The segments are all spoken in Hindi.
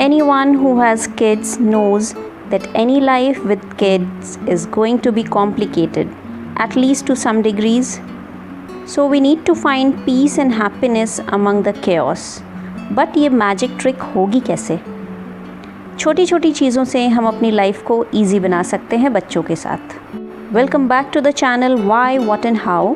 Anyone who has kids knows that any life with kids is going to be complicated, at least to some degrees. So we need to find peace and happiness among the chaos. But ये मैजिक ट्रिक होगी कैसे? छोटी छोटी चीज़ों से हम अपनी लाइफ को ईजी बना सकते हैं बच्चों के साथ। Welcome back to the channel Y what and how.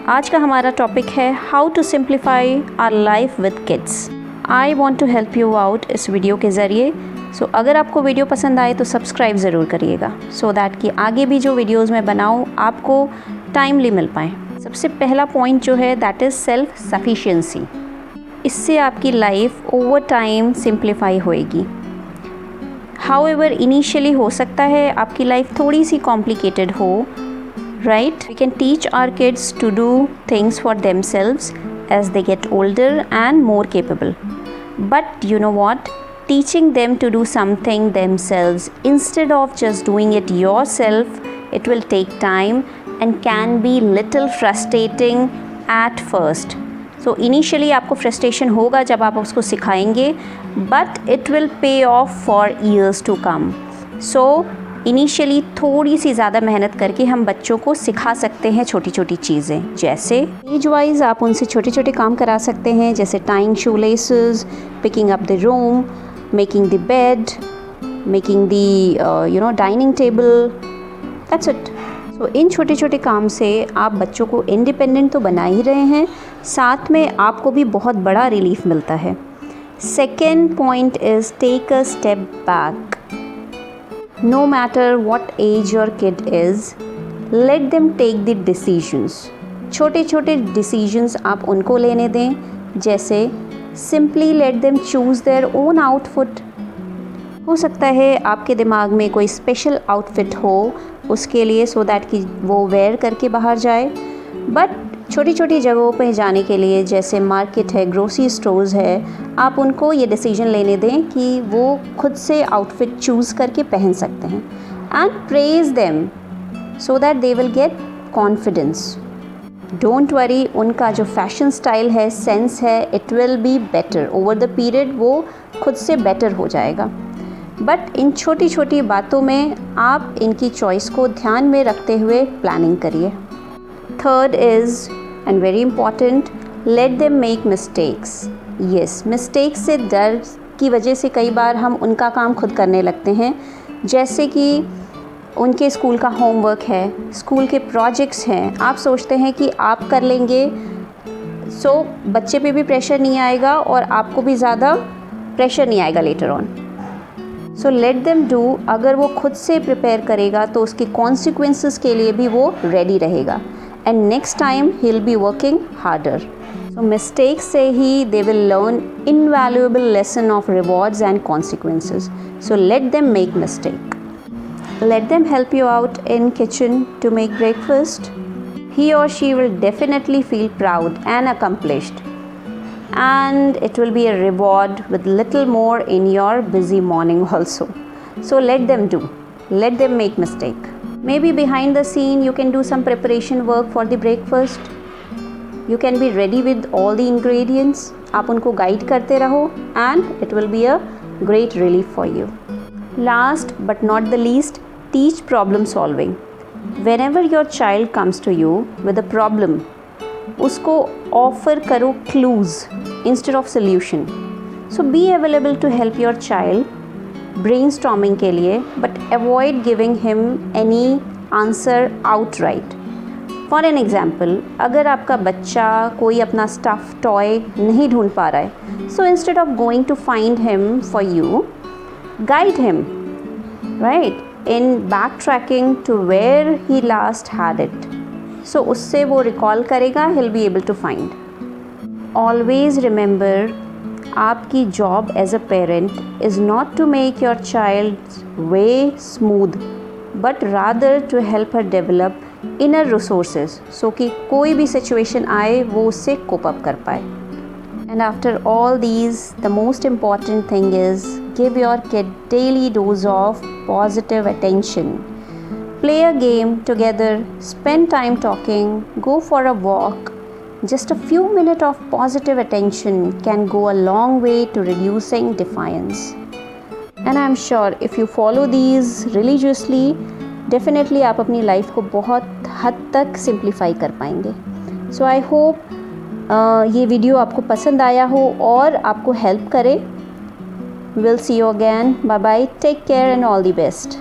आज का हमारा टॉपिक है how to simplify our life with kids. I want to help you out इस वीडियो के ज़रिए। सो अगर आपको वीडियो पसंद आए तो सब्सक्राइब ज़रूर करिएगा सो दैट कि आगे भी जो वीडियोज़ मैं बनाऊँ आपको टाइमली मिल पाएँ। सबसे पहला पॉइंट जो है दैट इज़ सेल्फ सफिशिएंसी। इससे आपकी लाइफ ओवर टाइम सिंप्लीफाई होएगी। हाउएवर इनिशियली हो सकता है आपकी लाइफ थोड़ी सी कॉम्प्लिकेटेड हो, right? We can teach our kids to do things for themselves as they get older and more capable. But you know what? Teaching them to do something themselves instead of just doing it yourself, it will take time and can be little frustrating at first. So initially आपको frustration होगा जब आप उसको सिखाएंगे, but it will pay off for years to come. So initially थोड़ी सी ज़्यादा मेहनत करके हम बच्चों को सिखा सकते हैं छोटी छोटी चीज़ें, जैसे एज वाइज आप उनसे छोटे छोटे काम करा सकते हैं, जैसे tying shoe laces, picking up the room, making the bed, making the dining table, that's it. So इन छोटे छोटे काम से आप बच्चों को इंडिपेंडेंट तो बना ही रहे हैं, साथ में आपको भी बहुत बड़ा रिलीफ मिलता है। Second point is take a step back. No matter what age your kid is, let them take the decisions. छोटे छोटे decisions आप उनको लेने दें, जैसे simply let them choose their own outfit. हो सकता है आपके दिमाग में कोई स्पेशल आउटफिट हो उसके लिए सो दैट कि वो वेयर करके बाहर जाए, बट छोटी छोटी जगहों पर जाने के लिए जैसे मार्केट है, ग्रोसरी स्टोर्स है, आप उनको ये डिसीजन लेने दें कि वो खुद से आउटफिट चूज़ करके पहन सकते हैं and praise them so that they will get confidence. Don't worry, उनका जो फैशन स्टाइल है, सेंस है, it will be better over the period, वो खुद से बेटर हो जाएगा। बट इन छोटी छोटी बातों में आप इनकी चॉइस को ध्यान में रखते हुए प्लानिंग करिए। Third is and very important, late them make mistakes. Yes, mistakes से डर की वजह से कई बार हम उनका काम खुद करने लगते हैं, जैसे कि उनके स्कूल का होमवर्क है, स्कूल के प्रोजेक्ट्स हैं, आप सोचते हैं कि आप कर लेंगे, सो बच्चे पे भी प्रेशर नहीं आएगा और आपको भी ज़्यादा प्रेशर नहीं आएगा later on. So let them do. अगर वो खुद से प्रिपेयर करेगा तो उसके कॉन्सिक्वेंसेस के लिए भी वो रेडी रहेगा and next time he will be working harder. So mistakes से ही they will learn invaluable lesson of rewards and consequences. So let them make mistake. Let them help you out in kitchen to make breakfast. He or she will definitely feel proud and accomplished, and it will be a reward with little more in your busy morning also. So let them do. Let them make mistake. Maybe behind the scene you can do some preparation work for the breakfast. You can be ready with all the ingredients. आप उनको guide करते रहो and it will be a great relief for you. Last but not the least, teach problem solving. Whenever your child comes to you with a problem, उसको offer करो clues instead of solution. So be available to help your child brainstorming के लिए, but avoid giving him any answer outright. For an example, अगर आपका बच्चा कोई अपना stuffed toy नहीं ढूंढ पा रहा है, so instead of going to find him for you, guide him, right, in backtracking to where he last had it. So उससे वो recall करेगा, he'll be able to find. Always remember, आपकी job as a parent is not to make your child's way smooth, but rather to help her develop inner resources, so कि कोई भी situation आए वो उससे cope up कर पाए. And after all these, the most important thing is give your kid daily dose of positive attention. Play a game together, spend time talking, go for a walk. Just a few minutes of positive attention can go a long way to reducing defiance. And I am sure if you follow these religiously definitely आप अपनी लाइफ को बहुत हद तक सिंप्लीफाई कर पाएंगे. सो आई होप ये वीडियो आपको पसंद आया हो और आपको हेल्प करे. Will see you again. Bye bye. Take care and all the best.